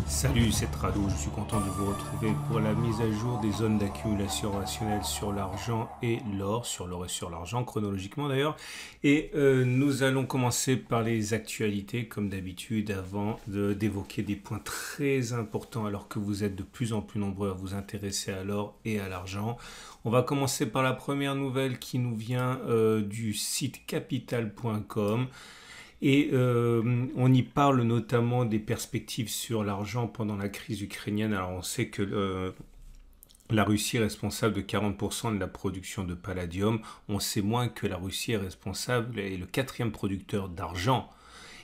Salut, c'est Rado, je suis content de vous retrouver pour la mise à jour des zones d'accumulation rationnelle sur l'argent et l'or, sur l'or et sur l'argent, chronologiquement d'ailleurs. Et nous allons commencer par les actualités, comme d'habitude, avant d'évoquer des points très importants alors que vous êtes de plus en plus nombreux à vous intéresser à l'or et à l'argent. On va commencer par la première nouvelle qui nous vient du site capital.com. Et on y parle notamment des perspectives sur l'argent pendant la crise ukrainienne. Alors on sait que la Russie est responsable de 40% de la production de palladium. On sait moins que la Russie est responsable et le quatrième producteur d'argent.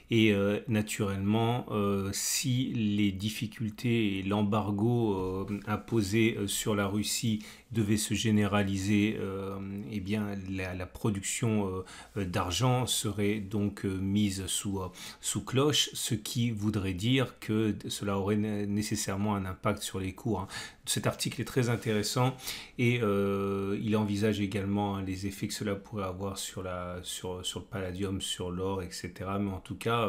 Et naturellement, si les difficultés et l'embargo imposé sur la Russie devait se généraliser, eh bien la production d'argent serait donc mise sous cloche, ce qui voudrait dire que cela aurait nécessairement un impact sur les cours. Cet article est très intéressant et il envisage également les effets que cela pourrait avoir sur le palladium, sur l'or, etc. Mais en tout cas,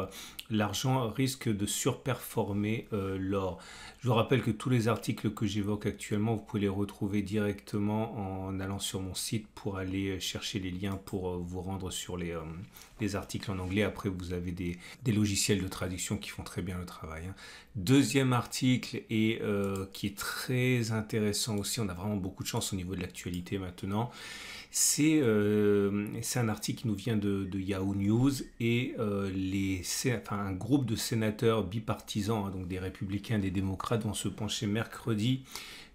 l'argent risque de surperformer l'or. Je vous rappelle que tous les articles que j'évoque actuellement, vous pouvez les retrouver directement en allant sur mon site pour aller chercher les liens pour vous rendre sur les articles en anglais. Après, vous avez des logiciels de traduction qui font très bien le travail. Deuxième article, et qui est très intéressant aussi, on a vraiment beaucoup de chance au niveau de l'actualité maintenant. C'est un article qui nous vient de Yahoo News et un groupe de sénateurs bipartisans, donc des républicains et des démocrates, vont se pencher mercredi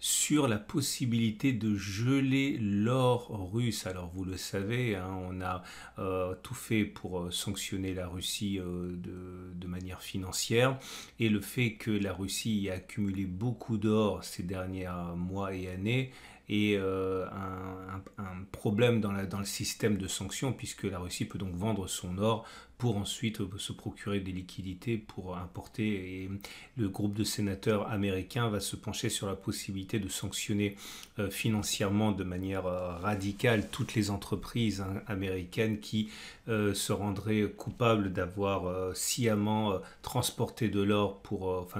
sur la possibilité de geler l'or russe. Alors vous le savez, on a tout fait pour sanctionner la Russie de manière financière, et le fait que la Russie ait accumulé beaucoup d'or ces derniers mois et années et un problème dans le système de sanctions, puisque la Russie peut donc vendre son or pour ensuite se procurer des liquidités pour importer. Et le groupe de sénateurs américains va se pencher sur la possibilité de sanctionner financièrement de manière radicale toutes les entreprises américaines qui se rendraient coupables d'avoir sciemment transporté de l'or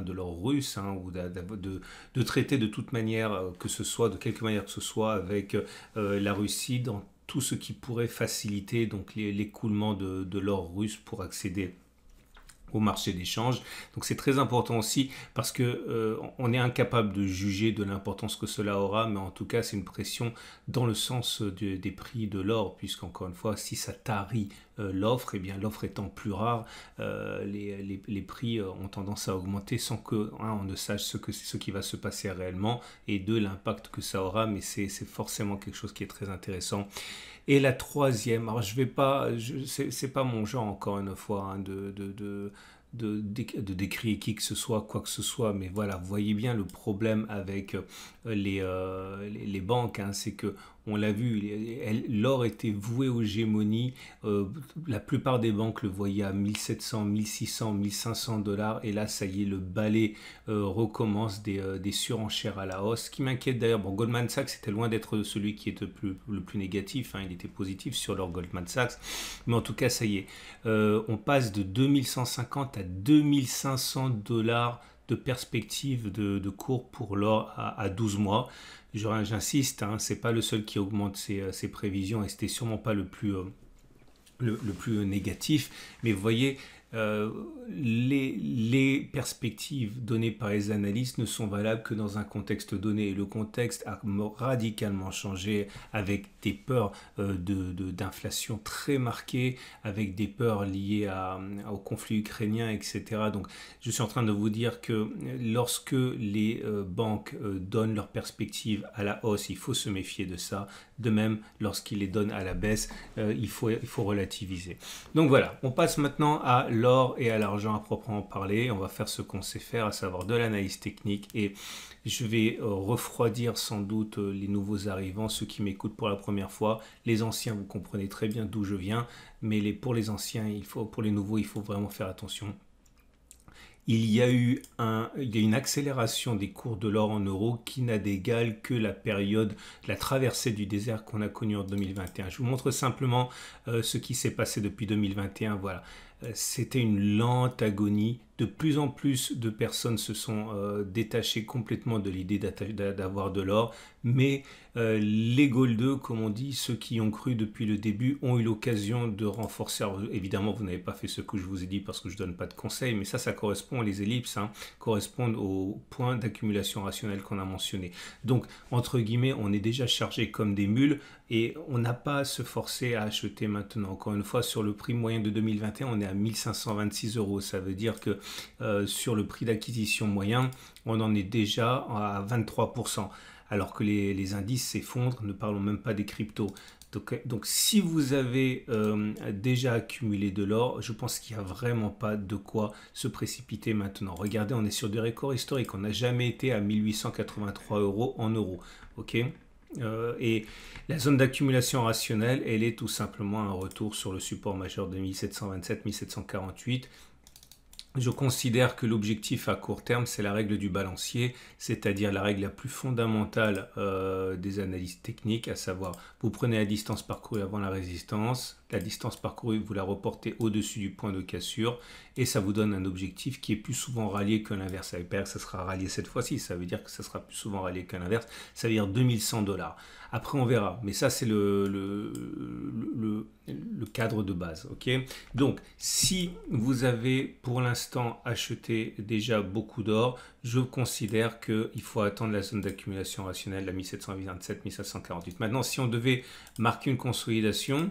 de l'or russe, ou de traiter de toute manière que ce soit, de quelque manière que ce soit, avec la Russie dans tout ce qui pourrait faciliter donc l'écoulement de l'or russe pour accéder au marché d'échange. Donc c'est très important aussi parce que on est incapable de juger de l'importance que cela aura, mais en tout cas c'est une pression dans le sens des prix de l'or, puisqu'encore une fois, si ça tarit l'offre, et bien l'offre étant plus rare, les prix ont tendance à augmenter sans que on ne sache ce qui va se passer réellement, et de l'impact que ça aura. Mais c'est forcément quelque chose qui est très intéressant. Et la troisième, alors c'est pas mon genre encore une fois de décrire qui que ce soit, quoi que ce soit, mais voilà, vous voyez bien le problème avec les banques, c'est que on l'a vu, l'or était voué aux gémonies. La plupart des banques le voyaient à 1700, 1600, 1500 dollars. Et là, ça y est, le balai recommence des surenchères à la hausse. Ce qui m'inquiète d'ailleurs, Goldman Sachs était loin d'être celui qui est le plus négatif. Il était positif sur l'or Goldman Sachs. Mais en tout cas, ça y est, on passe de 2150 à 2500 dollars de perspective de cours pour l'or à 12 mois. J'insiste, c'est pas le seul qui augmente ses prévisions, et c'était sûrement pas le plus négatif. Mais vous voyez, les perspectives données par les analystes ne sont valables que dans un contexte donné, et le contexte a radicalement changé, avec des peurs d'inflation très marquées, avec des peurs liées au conflit ukrainien, etc. Donc je suis en train de vous dire que lorsque les banques donnent leurs perspectives à la hausse, il faut se méfier de ça. De même, lorsqu'ils les donnent à la baisse, il faut relativiser. Donc voilà, on passe maintenant à l'or et à l'argent à proprement parler. On va faire ce qu'on sait faire, à savoir de l'analyse technique, et je vais refroidir sans doute les nouveaux arrivants, ceux qui m'écoutent pour la première fois. Les anciens, vous comprenez très bien d'où je viens, mais pour les anciens, pour les nouveaux, il faut vraiment faire attention. Il y a une accélération des cours de l'or en euros qui n'a d'égal que la traversée du désert qu'on a connue en 2021. Je vous montre simplement ce qui s'est passé depuis 2021. Voilà. c'était une lente agonie. De plus en plus de personnes se sont détachées complètement de l'idée d'avoir de l'or, mais les goldeux, comme on dit, ceux qui ont cru depuis le début, ont eu l'occasion de renforcer. Alors, évidemment, vous n'avez pas fait ce que je vous ai dit parce que je ne donne pas de conseils, mais ça correspond, les ellipses, hein, correspondent aux points d'accumulation rationnelle qu'on a mentionnés. Donc, entre guillemets, on est déjà chargé comme des mules et on n'a pas à se forcer à acheter maintenant. Encore une fois, sur le prix moyen de 2021, on est à 1526 euros. Ça veut dire que sur le prix d'acquisition moyen, on en est déjà à 23%, alors que les indices s'effondrent, ne parlons même pas des cryptos. Donc si vous avez déjà accumulé de l'or, je pense qu'il n'y a vraiment pas de quoi se précipiter maintenant. Regardez, on est sur des records historiques, on n'a jamais été à 1883 euros en euros. Ok, et la zone d'accumulation rationnelle, elle est tout simplement un retour sur le support majeur de 1727-1748. Je considère que l'objectif à court terme, c'est la règle du balancier, c'est-à-dire la règle la plus fondamentale des analyses techniques, à savoir, vous prenez la distance parcourue avant la résistance, la distance parcourue, vous la reportez au-dessus du point de cassure, et ça vous donne un objectif qui est plus souvent rallié que l'inverse. Ça veut dire que ça sera rallié cette fois-ci, ça veut dire que ça sera plus souvent rallié que l'inverse, ça veut dire 2100$. Après, on verra, mais ça, c'est le cadre de base. Ok. Donc, si vous avez pour l'instant acheté déjà beaucoup d'or, je considère qu'il faut attendre la zone d'accumulation rationnelle, la 1727-1748. Maintenant, si on devait marquer une consolidation,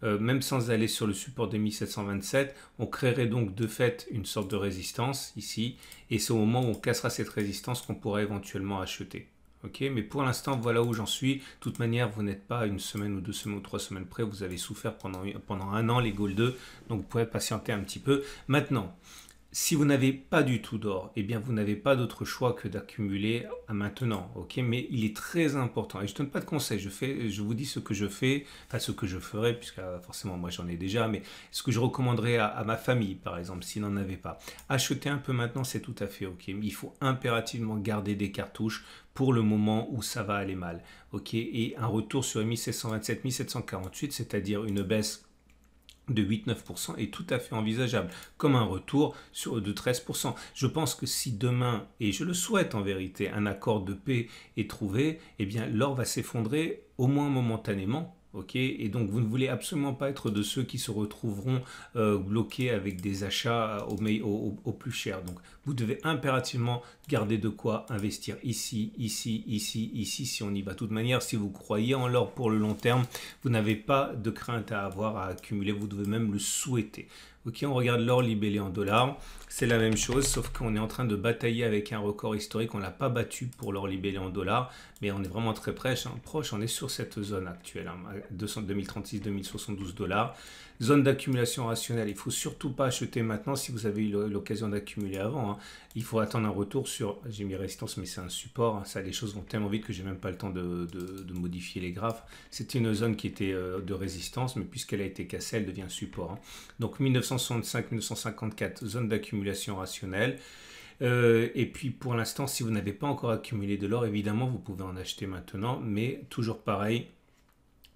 même sans aller sur le support de 1727, on créerait donc de fait une sorte de résistance ici, et c'est au moment où on cassera cette résistance qu'on pourra éventuellement acheter. Ok, mais pour l'instant, voilà où j'en suis. De toute manière, vous n'êtes pas à une semaine ou 2 semaines ou 3 semaines près. Vous avez souffert pendant un an, les goldeux. Donc, vous pouvez patienter un petit peu. Maintenant, si vous n'avez pas du tout d'or, eh bien, vous n'avez pas d'autre choix que d'accumuler à maintenant. Ok, mais il est très important. Et je ne donne pas de conseils. Je vous dis ce que je fais, enfin ce que je ferai, puisque forcément, moi, j'en ai déjà. Mais ce que je recommanderais à ma famille, par exemple, s'ils n'en avaient pas. Acheter un peu maintenant, c'est tout à fait ok. Mais il faut impérativement garder des cartouches pour le moment où ça va aller mal. Ok, et un retour sur 1727-1748, c'est-à-dire une baisse de 8-9% est tout à fait envisageable, comme un retour de 13%. Je pense que si demain, et je le souhaite en vérité, un accord de paix est trouvé, eh bien l'or va s'effondrer au moins momentanément. Ok, et donc vous ne voulez absolument pas être de ceux qui se retrouveront bloqués avec des achats au plus cher. Donc vous devez impérativement garder de quoi investir ici, ici, ici, ici, si on y va. De toute manière, si vous croyez en l'or pour le long terme, vous n'avez pas de crainte à avoir à accumuler, vous devez même le souhaiter. Ok, on regarde l'or libellé en dollars, c'est la même chose, sauf qu'on est en train de batailler avec un record historique. On ne l'a pas battu pour l'or libellé en dollars, mais on est vraiment très proche. On est sur cette zone actuelle, 2036-2072 dollars. Zone d'accumulation rationnelle, il ne faut surtout pas acheter maintenant si vous avez eu l'occasion d'accumuler avant. Il faut attendre un retour sur, j'ai mis résistance, mais c'est un support. Ça, les choses vont tellement vite que j'ai même pas le temps de modifier les graphes. C'était une zone qui était de résistance, mais puisqu'elle a été cassée, elle devient support. Donc 1965-1954, zone d'accumulation rationnelle. Et puis pour l'instant, si vous n'avez pas encore accumulé de l'or, évidemment, vous pouvez en acheter maintenant, mais toujours pareil.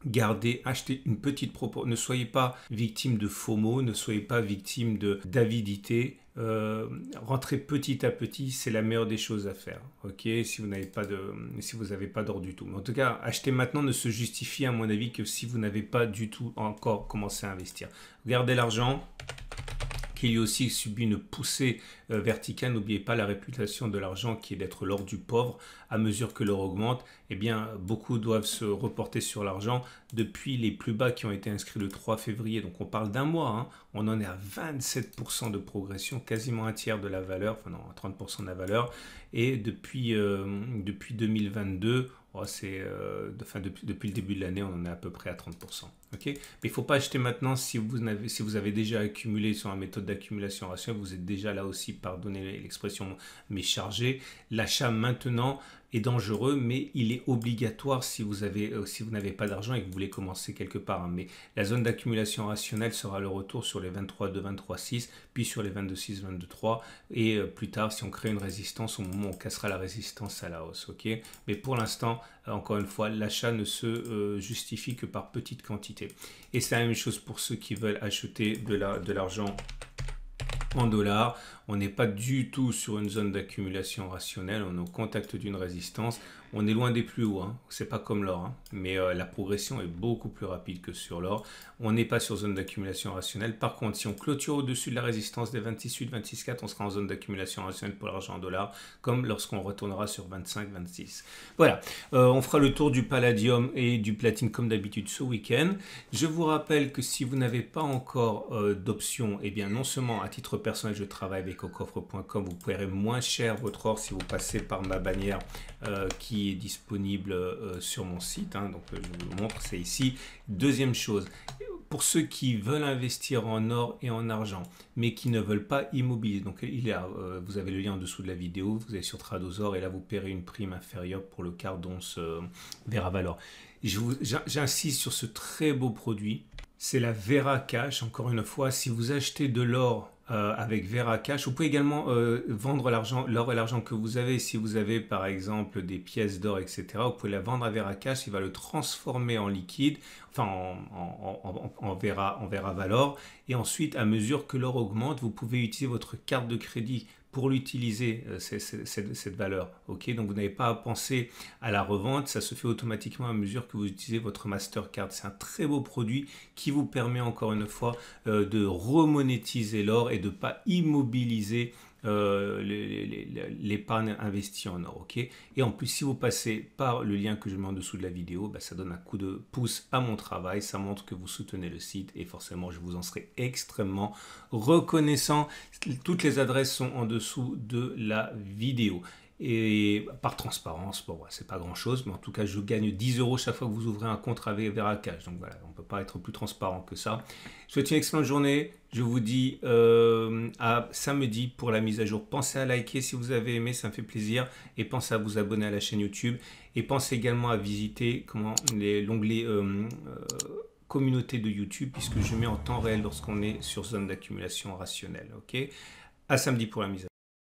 Gardez, achetez une petite proportion. Ne soyez pas victime de FOMO, ne soyez pas victime d'avidité. Rentrez petit à petit, c'est la meilleure des choses à faire. Ok, si vous n'avez pas d'or du tout. Mais en tout cas, acheter maintenant ne se justifie à mon avis que si vous n'avez pas du tout encore commencé à investir. Gardez l'argent, qui lui aussi subit une poussée verticale. N'oubliez pas la réputation de l'argent qui est d'être l'or du pauvre. À mesure que l'or augmente, eh bien, beaucoup doivent se reporter sur l'argent depuis les plus bas qui ont été inscrits le 3 février. Donc on parle d'un mois, hein. On en est à 27% de progression, quasiment un tiers de la valeur, enfin non, 30% de la valeur. Et depuis 2022, depuis le début de l'année, on en est à peu près à 30%. Okay, mais il ne faut pas acheter maintenant si vous avez déjà accumulé sur la méthode d'accumulation rationnelle, vous êtes déjà là aussi, pardonnez l'expression, mais chargé. L'achat maintenant est dangereux, mais il est obligatoire si vous n'avez pas d'argent et que vous voulez commencer quelque part, hein. Mais la zone d'accumulation rationnelle sera le retour sur les 23,2, 23,6, puis sur les 22,6, 22,3, et plus tard, si on crée une résistance, au moment où on cassera la résistance à la hausse, ok? Mais pour l'instant, encore une fois, l'achat ne se justifie que par petite quantité. Et c'est la même chose pour ceux qui veulent acheter de l'argent en dollars. On n'est pas du tout sur une zone d'accumulation rationnelle, on est au contact d'une résistance. On est loin des plus hauts, hein. C'est pas comme l'or, hein. Mais la progression est beaucoup plus rapide que sur l'or. On n'est pas sur zone d'accumulation rationnelle. Par contre, si on clôture au-dessus de la résistance des 26,8, 26,4, on sera en zone d'accumulation rationnelle pour l'argent en dollars, comme lorsqu'on retournera sur 25, 26. Voilà, on fera le tour du palladium et du platine comme d'habitude ce week-end. Je vous rappelle que si vous n'avez pas encore d'options, eh bien non seulement à titre personnel, je travaille avec aucoffre.com, vous paierez moins cher votre or si vous passez par ma bannière qui est disponible sur mon site, hein. Donc je vous le montre, c'est ici. Deuxième chose, pour ceux qui veulent investir en or et en argent, mais qui ne veulent pas immobiliser, donc vous avez le lien en dessous de la vidéo, vous allez sur Tradosor et là vous paierez une prime inférieure pour le quart d'once Vera Valor. J'insiste sur ce très beau produit, c'est la Vera Cash. Encore une fois, si vous achetez de l'or avec Vera Cash, vous pouvez également vendre l'or et l'argent que vous avez. Si vous avez par exemple des pièces d'or, etc., vous pouvez la vendre à Vera Cash, il va le transformer en liquide, enfin en Vera Valor, et ensuite à mesure que l'or augmente, vous pouvez utiliser votre carte de crédit pour l'utiliser, cette valeur. Ok, donc vous n'avez pas à penser à la revente, ça se fait automatiquement à mesure que vous utilisez votre Mastercard. C'est un très beau produit qui vous permet encore une fois de remonétiser l'or et de ne pas immobiliser l'épargne investie en or. Ok, et en plus, si vous passez par le lien que je mets en dessous de la vidéo, ça donne un coup de pouce à mon travail, ça montre que vous soutenez le site et forcément je vous en serai extrêmement reconnaissant. Toutes les adresses sont en dessous de la vidéo. Et par transparence, bon, c'est pas grand chose, mais en tout cas, je gagne 10 € chaque fois que vous ouvrez un compte avec Vera Cash. Donc voilà, on ne peut pas être plus transparent que ça. Je vous souhaite une excellente journée. Je vous dis à samedi pour la mise à jour. Pensez à liker si vous avez aimé, ça me fait plaisir. Et pensez à vous abonner à la chaîne YouTube. Et pensez également à visiter l'onglet communauté de YouTube, puisque je mets en temps réel lorsqu'on est sur zone d'accumulation rationnelle. Ok, à samedi pour la mise à jour.